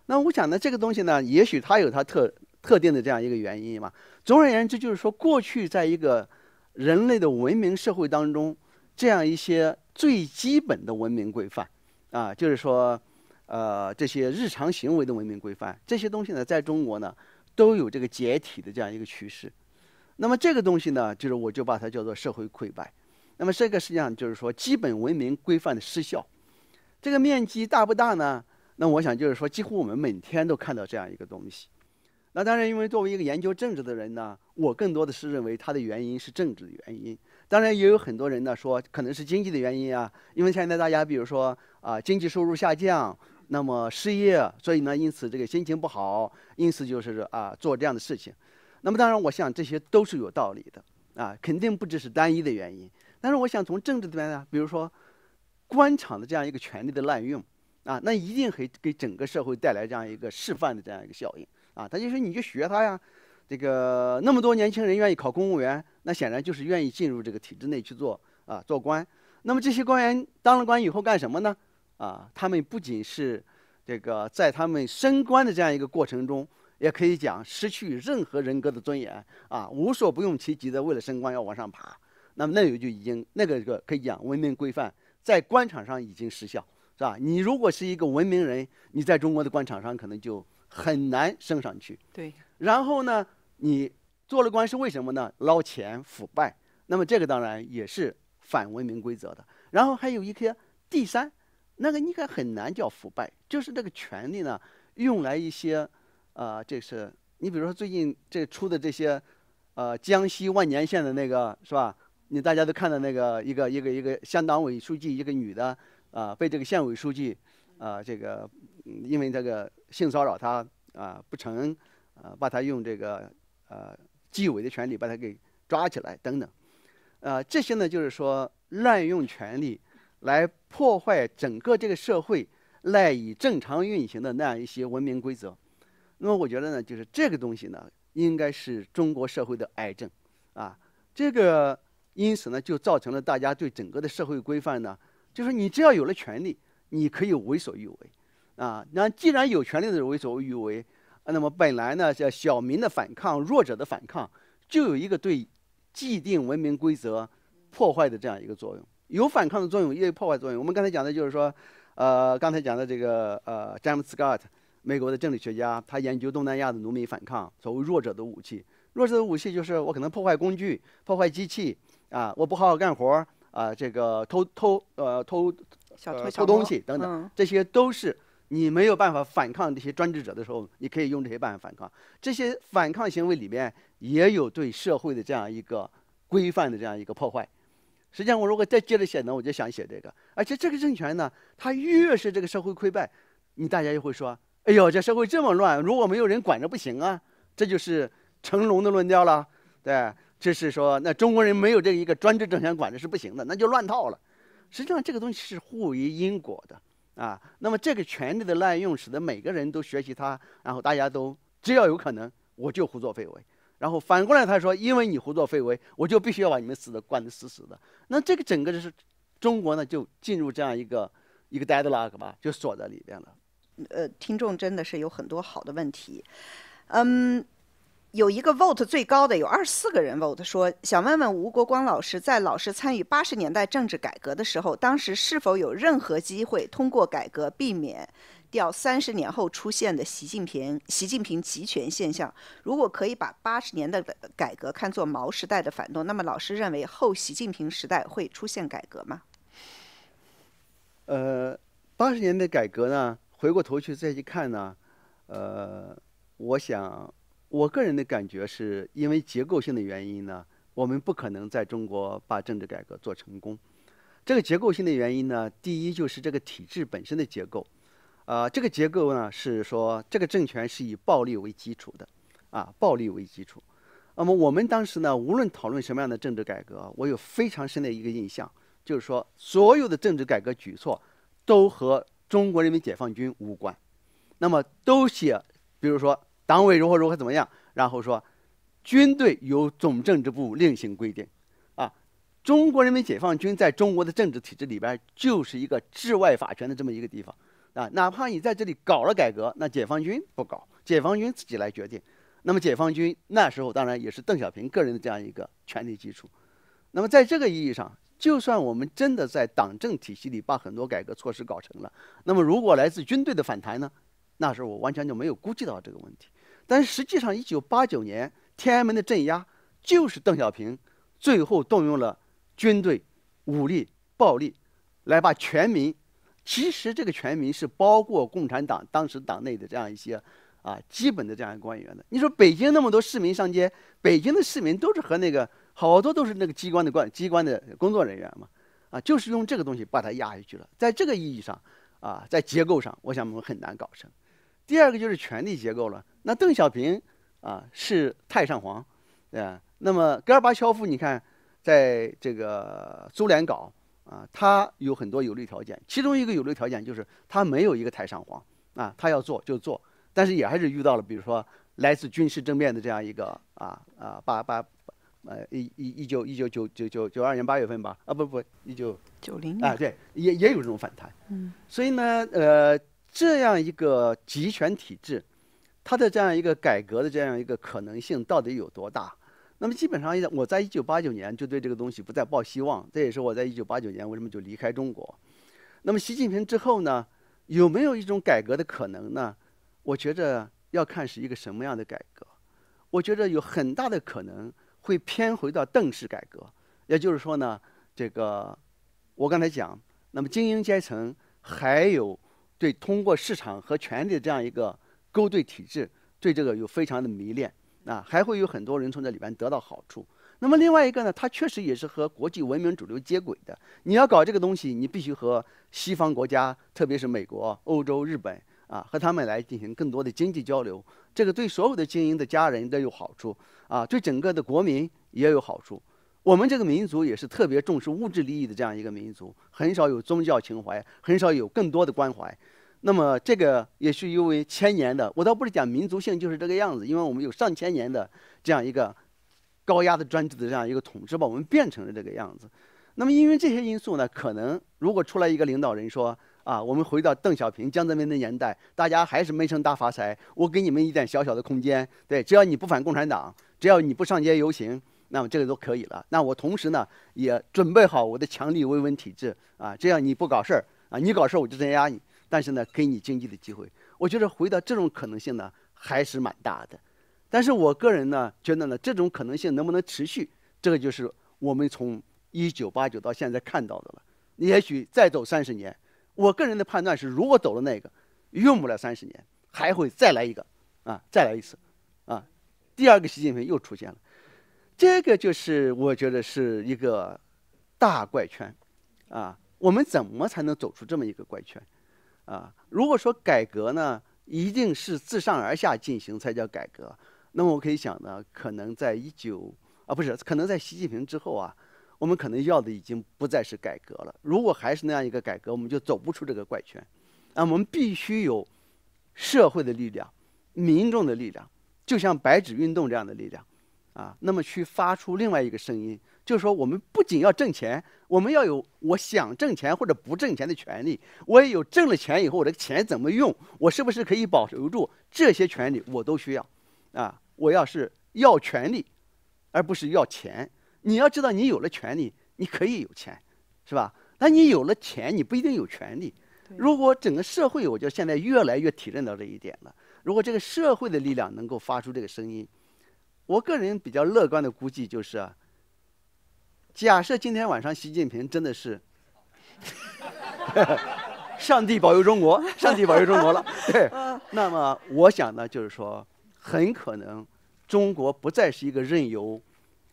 那我想呢，这个东西呢，也许它有它特定的这样一个原因嘛。总而言之，就是说，过去在一个人类的文明社会当中，这样一些最基本的文明规范就是说，这些日常行为的文明规范，这些东西呢，在中国呢，都有这个解体的这样一个趋势。那么这个东西呢，就是我就把它叫做社会溃败。那么这个实际上就是说，基本文明规范的失效。这个面积大不大呢？那我想就是说，几乎我们每天都看到这样一个东西。那当然，因为作为一个研究政治的人呢，我更多的是认为它的原因是政治的原因。当然，也有很多人呢说可能是经济的原因因为现在大家比如说经济收入下降，那么失业，所以呢，因此这个心情不好，因此就是做这样的事情。那么当然，我想这些都是有道理的肯定不只是单一的原因。但是我想从政治这边呢，比如说官场的这样一个权力的滥用那一定会给整个社会带来这样一个示范的这样一个效应他就说你就学他呀，这个那么多年轻人愿意考公务员，那显然就是愿意进入这个体制内去做官。那么这些官员当了官以后干什么呢？他们不仅是这个在他们升官的这样一个过程中，也可以讲失去任何人格的尊严无所不用其极的为了升官要往上爬。那么那个就已经那个可以讲文明规范在官场上已经失效，是吧？你如果是一个文明人，你在中国的官场上可能就很难升上去。对。然后呢，你做了官是为什么呢？捞钱腐败。那么这个当然也是反文明规则的。然后还有一个第三，那个应该很难叫腐败，就是这个权力呢用来一些这是你比如说最近这出的这些江西万年县的那个是吧？你大家都看到那个一个乡党委书记，一个女的被这个县委书记这个因为这个性骚扰她不成把她用这个纪委的权利把她给抓起来等等。这些呢，就是说滥用权力来破坏整个这个社会赖以正常运行的那样一些文明规则。那么我觉得呢，就是这个东西呢，应该是中国社会的癌症这个因此呢，就造成了大家对整个的社会规范呢，就是你只要有了权利，你可以为所欲为那既然有权利的为所欲为，那么本来呢，叫小民的反抗、弱者的反抗，就有一个对既定文明规则破坏的这样一个作用，有反抗的作用，也有破坏作用。我们刚才讲的就是说，刚才讲的这个詹姆斯·斯科特，美国的政治学家，他研究东南亚的农民反抗，所谓弱者的武器。弱者的武器就是我可能破坏工具、破坏机器我不好好干活这个偷东西等等，这些都是你没有办法反抗这些专制者的时候，你可以用这些办法反抗。这些反抗行为里面也有对社会的这样一个规范的这样一个破坏。实际上，我如果再接着写呢，我就想写这个。而且这个政权呢，它越是这个社会溃败，大家就会说：“哎呦，这社会这么乱，如果没有人管着不行啊！”这就是成龙的论调了，对，这是说那中国人没有这一个专制政权管着是不行的，那就乱套了。实际上，这个东西是互为因果的那么这个权力的滥用，使得每个人都学习它，然后大家都只要有可能，我就胡作非为。然后反过来他说，因为你胡作非为，我就必须要把你们关得死死的。那这个整个就是中国呢，就进入这样一个 deadlock 吧，就锁在里边了。听众真的是有很多好的问题。有一个 vote 最高的有24个人 vote 说，想问问吴国光老师，在老师参与80年代政治改革的时候，当时是否有任何机会通过改革避免掉30年后出现的习近平集权现象？如果可以把80年代的改革看作毛时代的反动，那么老师认为后习近平时代会出现改革吗？80年代改革呢，回过头去再去看呢，我想我个人的感觉是因为结构性的原因呢，我们不可能在中国把政治改革做成功。这个结构性的原因呢，第一就是这个体制本身的结构。这个结构呢是说这个政权是以暴力为基础的暴力为基础。那么我们当时呢，无论讨论什么样的政治改革，我有非常深的一个印象，就是说所有的政治改革举措都和中国人民解放军无关。那么都写，比如说党委如何怎么样，然后说军队由总政治部另行规定中国人民解放军在中国的政治体制里边就是一个治外法权的这么一个地方哪怕你在这里搞了改革，那解放军不搞，解放军自己来决定。那么解放军那时候当然也是邓小平个人的这样一个权力基础。那么在这个意义上，就算我们真的在党政体系里把很多改革措施搞成了，那么如果来自军队的反弹呢，那时候我完全就没有估计到这个问题。但是实际上1989年天安门的镇压，就是邓小平最后动用了军队、武力、暴力来把全民，其实这个全民是包括共产党当时党内的这样一些基本的这样一个官员的。你说北京那么多市民上街，北京的市民都是和那个好多都是那个机关的工作人员嘛就是用这个东西把它压下去了。在这个意义上在结构上，我想我们很难搞成。第二个就是权力结构了。那邓小平是太上皇，对吧？那么戈尔巴乔夫，你看在这个苏联搞他有很多有利条件，其中一个有利条件就是他没有一个太上皇他要做就做，但是也还是遇到了比如说来自军事政变的这样一个1992年8月份吧1990年对，也有这种反弹。所以呢这样一个集权体制，它的这样一个改革的这样一个可能性到底有多大？那么基本上我在1989年就对这个东西不再抱希望，这也是我在1989年为什么就离开中国。那么习近平之后呢，有没有一种改革的可能呢？我觉着要看是一个什么样的改革。我觉得有很大的可能会偏回到邓式改革。也就是说呢，这个我刚才讲，那么精英阶层还有对通过市场和权力的这样一个勾兑体制，对这个有非常的迷恋啊，还会有很多人从这里边得到好处。那么另外一个呢，它确实也是和国际文明主流接轨的。你要搞这个东西，你必须和西方国家，特别是美国、欧洲、日本啊，和他们来进行更多的经济交流。这个对所有的精英的家人都有好处啊，对整个的国民也有好处。我们这个民族也是特别重视物质利益的这样一个民族，很少有宗教情怀，很少有更多的关怀。那么这个也是因为千年的，我倒不是讲民族性就是这个样子，因为我们有上千年的这样一个高压的专制的这样一个统治，把我们变成了这个样子。那么因为这些因素呢，可能如果出来一个领导人说啊，我们回到邓小平、江泽民的年代，大家还是闷声大发财，我给你们一点小小的空间，对，只要你不反共产党，只要你不上街游行，那么这个都可以了。那我同时呢，也准备好我的强力维稳体制啊，这样你不搞事儿啊，你搞事儿我就镇压你，但是呢，给你经济的机会。我觉得回到这种可能性呢，还是蛮大的。但是我个人呢，觉得呢，这种可能性能不能持续，这个就是我们从1989到现在看到的了。也许再走30年，我个人的判断是，如果走了那个，用不了30年，还会再来一个，啊，再来一次，啊，第二个习近平又出现了。这个就是我觉得是一个大怪圈，啊，我们怎么才能走出这么一个怪圈？啊，如果说改革呢，一定是自上而下进行才叫改革，那么我可以想呢，可能在可能在习近平之后啊，我们可能要的已经不再是改革了。如果还是那样一个改革，我们就走不出这个怪圈。啊，我们必须有社会的力量、民众的力量，就像白纸运动这样的力量。啊，那么去发出另外一个声音，就是说，我们不仅要挣钱，我们要有我想挣钱或者不挣钱的权利。我也有挣了钱以后，我这个钱怎么用，我是不是可以保留住这些权利，我都需要。啊，我要是要权利，而不是要钱。你要知道，你有了权利，你可以有钱，是吧？那你有了钱，你不一定有权利。如果整个社会，我觉得现在越来越体认到这一点了。如果这个社会的力量能够发出这个声音，我个人比较乐观的估计就是啊，假设今天晚上习近平真的是上帝保佑中国，上帝保佑中国了，对，那么我想呢，就是说，很可能中国不再是一个任由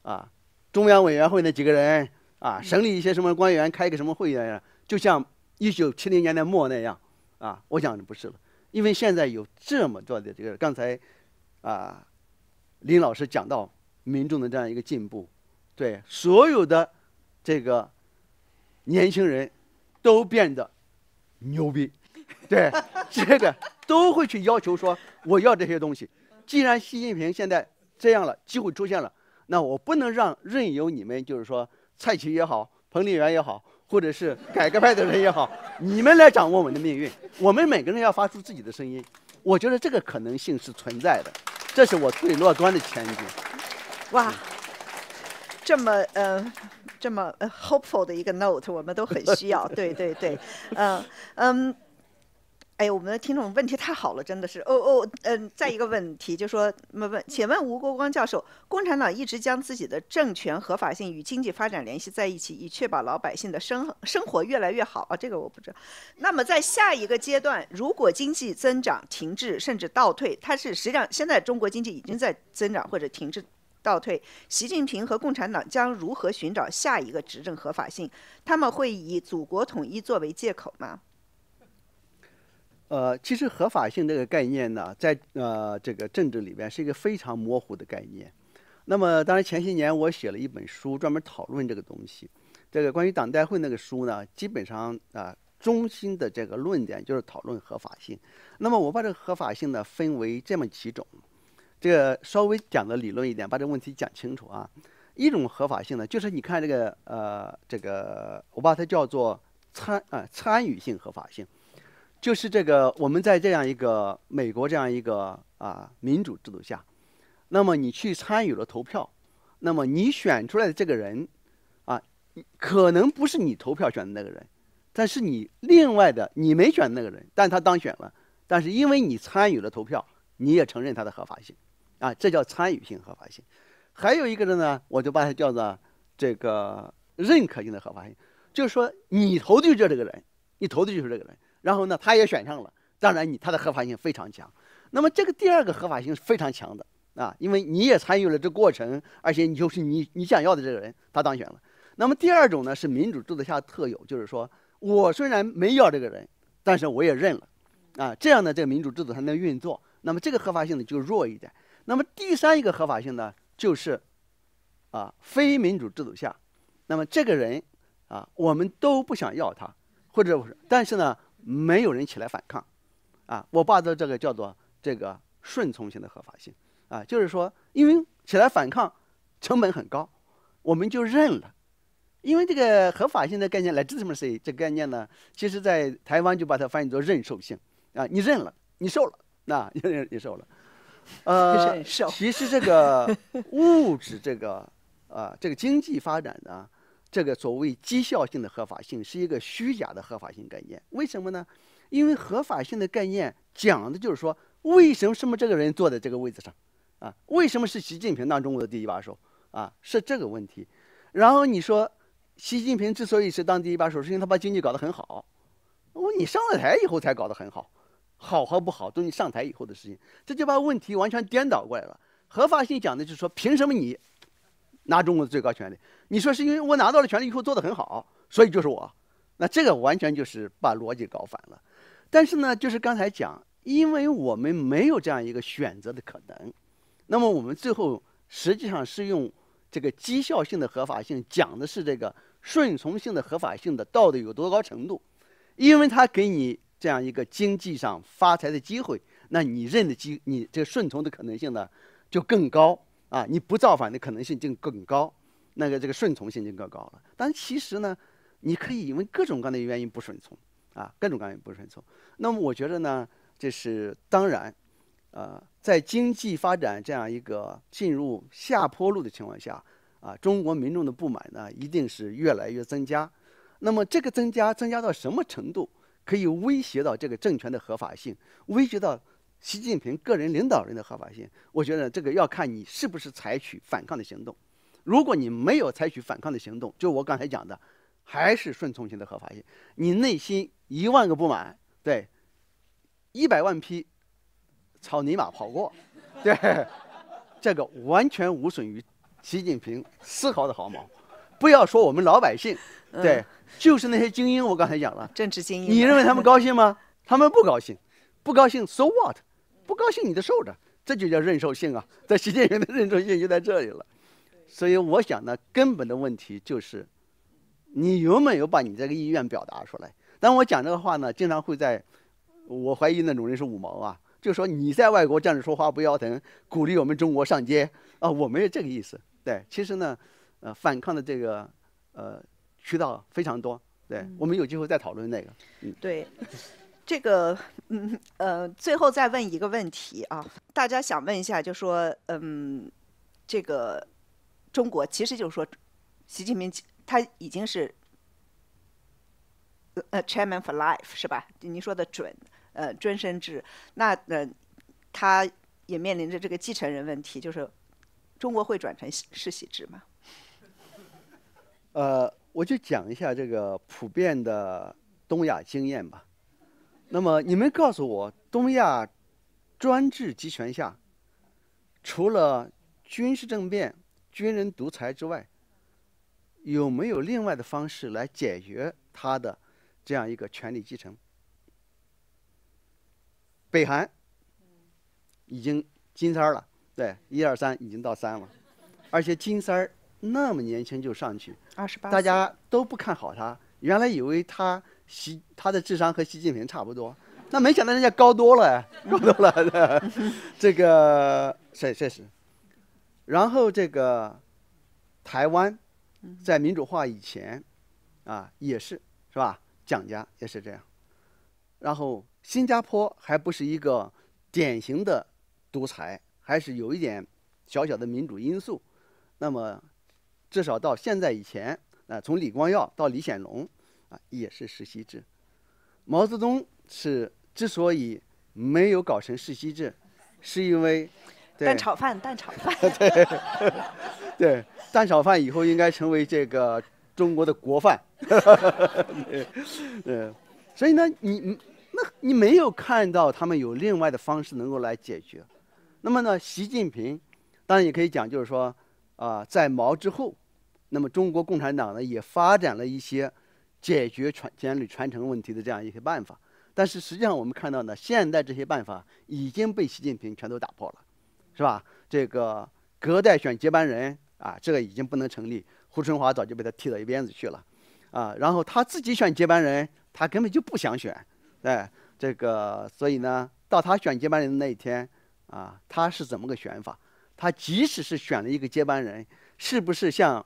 啊中央委员会那几个人啊省里一些什么官员开个什么会议那样，就像1970年代末那样啊，我想不是了，因为现在有这么多的这个刚才啊。林老师讲到民众的这样一个进步，对所有的这个年轻人都变得牛逼，对这个都会去要求说我要这些东西。既然习近平现在这样了，机会出现了，那我不能任由你们，就是说蔡奇也好，彭丽媛也好，或者是改革派的人也好，你们来掌握我们的命运。我们每个人要发出自己的声音。我觉得这个可能性是存在的。这是我最乐观的前景。哇，这么hopeful 的一个 note， 我们都很需要。对对对，哎，我们的听众问题太好了，真的是。再一个问题，就说请问吴国光教授，共产党一直将自己的政权合法性与经济发展联系在一起，以确保老百姓的生活越来越好啊。这个我不知道。那么在下一个阶段，如果经济增长停滞甚至倒退，它是实际上现在中国经济已经在增长或者停滞倒退，习近平和共产党将如何寻找下一个执政合法性？他们会以祖国统一作为借口吗？其实合法性这个概念呢，在这个政治里边是一个非常模糊的概念。那么，当然前些年我写了一本书，专门讨论这个东西。这个关于党代会那个书呢，基本上中心的这个论点就是讨论合法性。那么我把这个合法性呢分为这么几种，这个稍微讲的理论一点，把这个问题讲清楚啊。一种合法性呢，就是你看这个我把它叫做参与性合法性。就是这个，我们在这样一个美国这样一个民主制度下，那么你去参与了投票，那么你选出来的这个人可能不是你投票选的那个人，但是你另外的你没选的那个人，但他当选了，但是因为你参与了投票，你也承认他的合法性，啊，这叫参与性合法性。还有一个呢，我就把它叫做这个认可性的合法性，就是说你投的就是这个人，你投的就是这个人，然后呢，他也选上了，当然他的合法性非常强。那么这个第二个合法性是非常强的啊，因为你也参与了这过程，而且你就是你想要的这个人，他当选了。那么第二种呢是民主制度下特有，就是说我虽然没要这个人，但是我也认了，啊，这样的这个民主制度才能运作。那么这个合法性呢就弱一点。那么第三一个合法性呢，就是非民主制度下，那么这个人我们都不想要他，或者但是呢没有人起来反抗，我把这个叫做这个顺从性的合法性，就是说因为起来反抗成本很高，我们就认了。因为这个合法性的概念legitimacy这个概念呢，其实在台湾就把它翻译作认受性你认了，你受了，你受了。其实这个物质这个经济发展的这个所谓绩效性的合法性是一个虚假的合法性概念。为什么呢？因为合法性的概念讲的就是说，为什么这个人坐在这个位置上为什么是习近平当中国的第一把手是这个问题。然后你说习近平之所以是当第一把手，是因为他把经济搞得很好。你上了台以后才搞得很好，好和不好都是你上台以后的事情，这就把问题完全颠倒过来了。合法性讲的就是说，凭什么你拿中国的最高权力？你说是因为我拿到了权力以后做得很好，所以就是我，那这个完全就是把逻辑搞反了。但是呢，就是刚才讲，因为我们没有这样一个选择的可能，那么我们最后实际上是用这个绩效性的合法性讲的是这个顺从性的合法性的到底有多高程度，因为它给你这样一个经济上发财的机会，那你你这个顺从的可能性呢就更高你不造反的可能性就更高，那个这个顺从性就更高了。但其实呢，你可以因为各种各样的原因不顺从各种各样的原因不顺从。那么我觉得呢，这是当然在经济发展这样一个进入下坡路的情况下中国民众的不满呢一定是越来越增加。那么这个增加到什么程度，可以威胁到这个政权的合法性，威胁到习近平个人领导人的合法性？我觉得这个要看你是不是采取反抗的行动。如果你没有采取反抗的行动，就我刚才讲的，还是顺从性的合法性，你内心10000个不满，对，100万匹草泥马跑过，对，这个完全无损于习近平丝毫的毫毛。不要说我们老百姓，对，就是那些精英，我刚才讲了，政治精英，你认为他们高兴吗？他们不高兴，不高兴 ，so what？ 不高兴你就受着，这就叫认受性啊。在习近平的认受性就在这里了。所以我想呢，根本的问题就是你有没有把你这个意愿表达出来。但我讲这个话呢，经常会我怀疑那种人是五毛就说你在外国站着说话不腰疼，鼓励我们中国上街我没有这个意思。对，其实呢，反抗的这个渠道非常多。对，我们有机会再讨论那个。对，这个最后再问一个问题大家想问一下，就说这个中国其实就是说，习近平他已经是chairman for life 是吧？你说的准，终身制。那他也面临着这个继承人问题，就是中国会转成世袭制吗？我就讲一下这个普遍的东亚经验吧。那么你们告诉我，东亚专制集权下，除了军事政变、军人独裁之外，有没有另外的方式来解决他的这样一个权力继承？北韩已经金三了，对，1、2、3已经到3了，而且金三那么年轻就上去，28，大家都不看好他，原来以为他的智商和习近平差不多，那没想到人家高多了，高多了。这个是。然后这个台湾在民主化以前也是吧？蒋家也是这样。然后新加坡还不是一个典型的独裁，还是有一点小小的民主因素。那么至少到现在以前从李光耀到李显龙也是世袭制。毛泽东之所以没有搞成世袭制，是因为蛋炒饭，蛋炒饭。对，蛋炒饭以后应该成为这个中国的国饭。所以呢，你没有看到他们有另外的方式能够来解决。那么呢，习近平当然也可以讲，就是说在毛之后，那么中国共产党呢也发展了一些解决权力传承问题的这样一些办法。但是实际上我们看到呢，现在这些办法已经被习近平全都打破了，是吧？这个隔代选接班人这个已经不能成立，胡春华早就被他踢到一边子去了，然后他自己选接班人，他根本就不想选，这个所以呢，到他选接班人的那一天他是怎么个选法？他即使是选了一个接班人，是不是像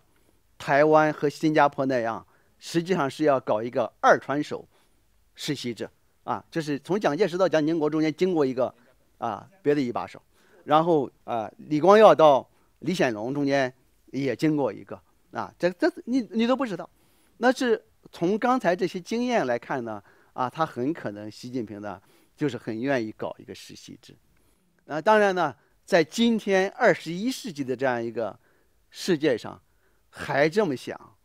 台湾和新加坡那样，实际上是要搞一个二传手世袭制？就是从蒋介石到蒋经国中间经过一个别的一把手，然后李光耀到李显龙中间也经过一个这你都不知道。那是从刚才这些经验来看呢他很可能习近平呢就是很愿意搞一个世袭制。当然呢，在今天21世纪的这样一个世界上还这么想，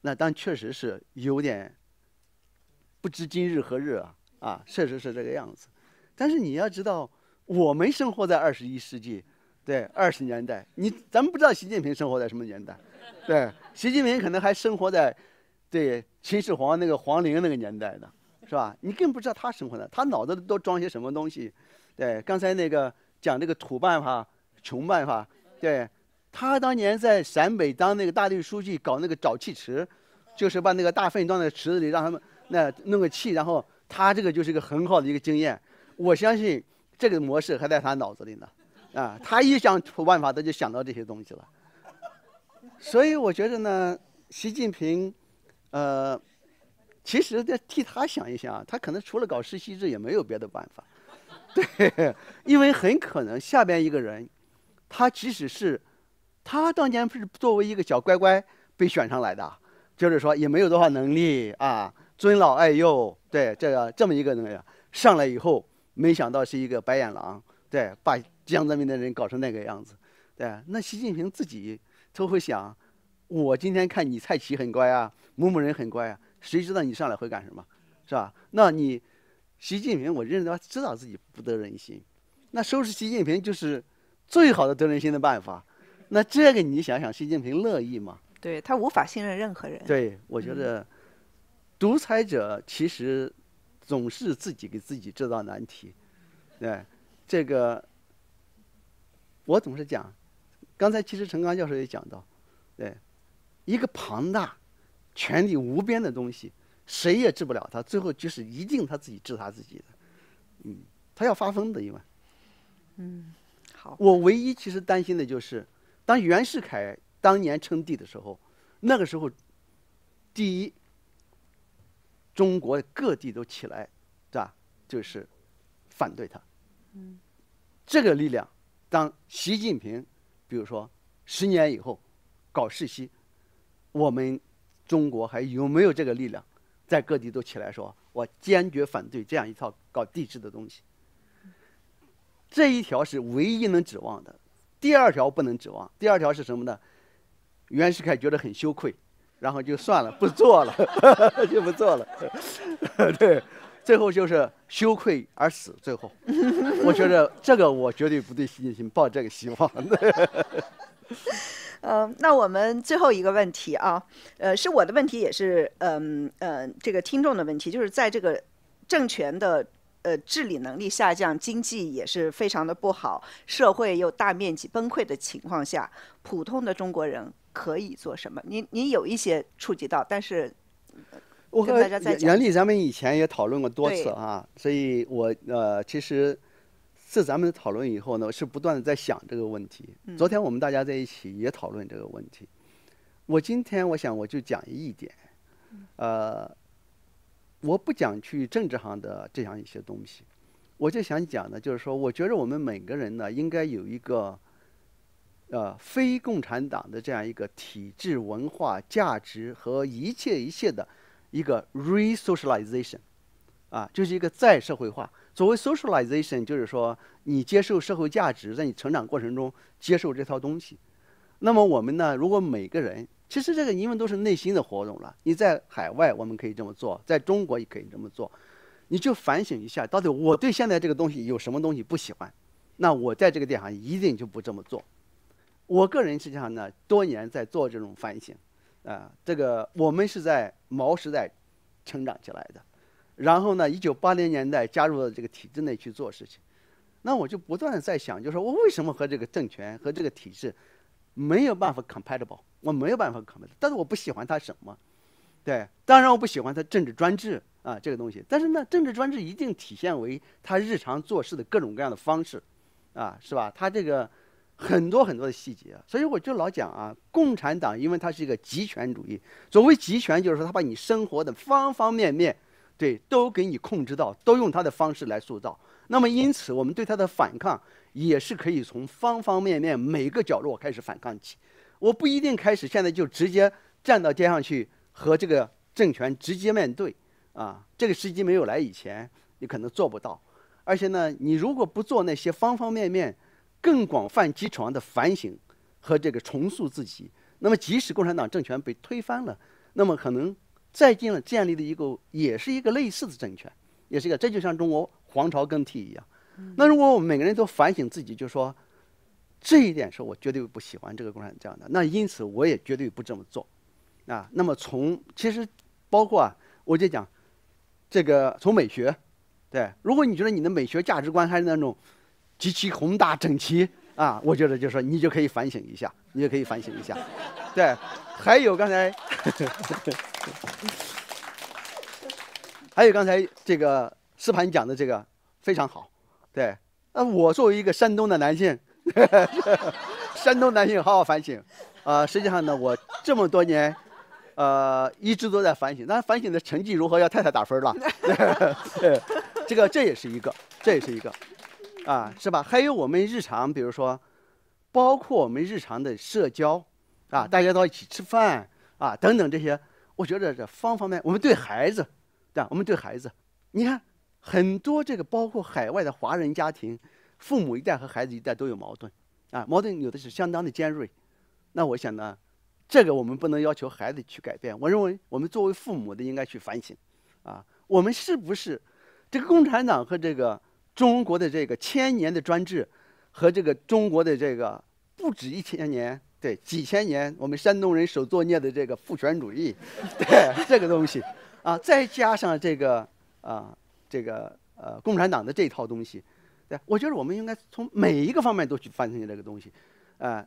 那当然确实是有点不知今日何日确实是这个样子。但是你要知道，我们生活在21世纪，对20年代，咱们不知道习近平生活在什么年代，对，习近平可能还生活在秦始皇那个皇陵那个年代呢，是吧？你更不知道他生活在，他脑子里都装些什么东西。对，刚才那个讲这个土办法、穷办法，对，他当年在陕北当那个大队书记，搞那个沼气池，就是把那个大粪装在池子里，让他们弄个气，然后他这个就是一个很好的一个经验。我相信这个模式还在他脑子里呢，他一想出办法，他就想到这些东西了。所以我觉得呢，习近平，其实得替他想一想，他可能除了搞世袭制也没有别的办法。对，因为很可能下边一个人，他即使是他当年是作为一个小乖乖被选上来的，就是说也没有多少能力尊老爱幼，对这么一个人上来以后，没想到是一个白眼狼，对，把江泽民的人搞成那个样子，对，那习近平自己都会想，我今天看你蔡奇很乖某某人很乖谁知道你上来会干什么，是吧？那你习近平，我认为他知道自己不得人心，那收拾习近平就是最好的得人心的办法。那这个你想想，习近平乐意吗？对，他无法信任任何人。对，我觉得独裁者其实总是自己给自己制造难题。对，这个我总是讲，刚才其实陈刚教授也讲到，对，一个庞大、权力无边的东西，谁也治不了他，最后就是一定他自己治他自己的。他要发疯的，因为。好。我唯一其实担心的就是，当袁世凯当年称帝的时候，那个时候，第一，中国各地都起来，是吧？就是反对他。这个力量，当习近平，比如说10年以后搞世袭，我们中国还有没有这个力量，在各地都起来说，我坚决反对这样一套搞帝制的东西？这一条是唯一能指望的，第二条不能指望。第二条是什么呢？袁世凯觉得很羞愧，然后就算了，不做了，就不做了。对，最后就是羞愧而死。最后，我觉得这个我绝对不对习近平抱这个希望。那我们最后一个问题是我的问题，也是这个听众的问题，就是在这个政权的治理能力下降，经济也是非常的不好，社会又大面积崩溃的情况下，普通的中国人可以做什么？您有一些触及到，但是我和袁丽咱们以前也讨论过多次所以我其实自咱们讨论以后呢，是不断的在想这个问题。昨天我们大家在一起也讨论这个问题。我今天我想我就讲一点，我不讲去政治上的这样一些东西，我就想讲的就是说，我觉得我们每个人呢，应该有一个非共产党的这样一个体制、文化、价值和一切的一个 resocialization，就是一个再社会化，所谓 socialization 就是说你接受社会价值，在你成长过程中接受这套东西。那么我们呢，如果每个人，其实这个因为都是内心的活动了，你在海外我们可以这么做，在中国也可以这么做，你就反省一下，到底我对现在这个东西有什么东西不喜欢，那我在这个点上一定就不这么做。我个人实际上呢，多年在做这种反省，这个我们是在毛时代成长起来的，然后呢，1980年代加入了这个体制内去做事情，那我就不断的在想，就是说我为什么和这个政权和这个体制没有办法 compatible， 我没有办法 compatible， 但是我不喜欢它什么？对，当然我不喜欢它政治专制啊这个东西，但是呢，政治专制一定体现为他日常做事的各种各样的方式，是吧？他这个很多很多的细节，所以我就老讲啊，共产党因为它是一个极权主义，所谓极权就是说他把你生活的方方面面，对，都给你控制到，都用他的方式来塑造。那么因此，我们对他的反抗也是可以从方方面面每个角落开始反抗起。我不一定开始现在就直接站到街上去和这个政权直接面对这个时机没有来以前，你可能做不到。而且呢，你如果不做那些方方面面更广泛基础上的反省和这个重塑自己，那么即使共产党政权被推翻了，那么可能再建立的一个也是一个类似的政权，也是一个，这就像中国皇朝更替一样。那如果我们每个人都反省自己，就说这一点是我绝对不喜欢这个共产党这样的，那因此我也绝对不这么做那么其实包括我就讲这个从美学，对，如果你觉得你的美学价值观还是那种极其宏大整齐我觉得就是说你就可以反省一下，对，还有刚才还有刚才这个施盘讲的这个非常好，对，我作为一个山东的男性，山东男性好好反省，实际上呢，我这么多年，一直都在反省，但反省的成绩如何要太太打分了，对，这也是一个，是吧？还有我们日常，比如说，包括我们日常的社交，大家到一起吃饭等等这些，我觉得这方方面面，我们对孩子，你看很多这个包括海外的华人家庭，父母一代和孩子一代都有矛盾，矛盾有的是相当的尖锐。那我想呢，这个我们不能要求孩子去改变，我认为我们作为父母的应该去反省，我们是不是这个共产党和这个中国的这个1000年的专制，和这个中国的这个不止1000年，对，几千年我们山东人手作孽的这个父权主义，对这个东西再加上这个共产党的这套东西，对，我觉得我们应该从每一个方面都去反省这个东西，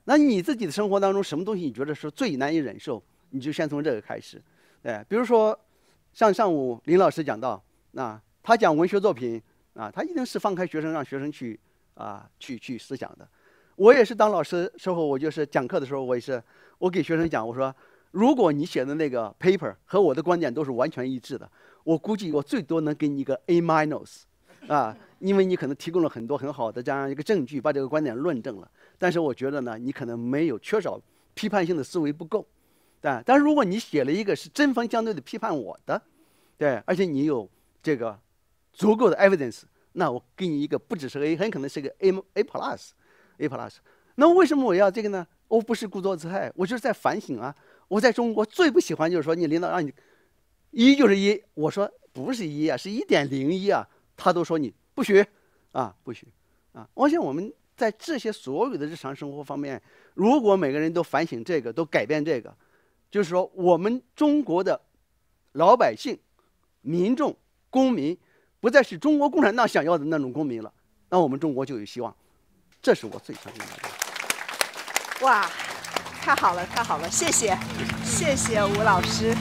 那你自己的生活当中什么东西你觉得是最难以忍受，你就先从这个开始，对，比如说像上午林老师讲到，他讲文学作品他一定是放开学生，让学生去思想的。我也是当老师时候，我就是讲课的时候，我给学生讲，我说如果你写的那个 paper 和我的观点都是完全一致的，我估计我最多能给你一个 A-，因为你可能提供了很多很好的这样一个证据，把这个观点论证了。但是我觉得呢，你可能缺少批判性的思维不够，但是如果你写了一个是针锋相对的批判我的，对，而且你有这个足够的 evidence， 那我给你一个不只是 A， 很可能是一个 A+。那为什么我要这个呢？我不是故作姿态，我就是在反省我在中国最不喜欢就是说你领导让你1就是1，我说不是1是1.01他都说你不许不许我想我们在这些所有的日常生活方面，如果每个人都反省这个，都改变这个，就是说我们中国的老百姓、民众、公民不再是中国共产党想要的那种公民了，那我们中国就有希望。这是我最相信的。哇，太好了，谢谢吴老师。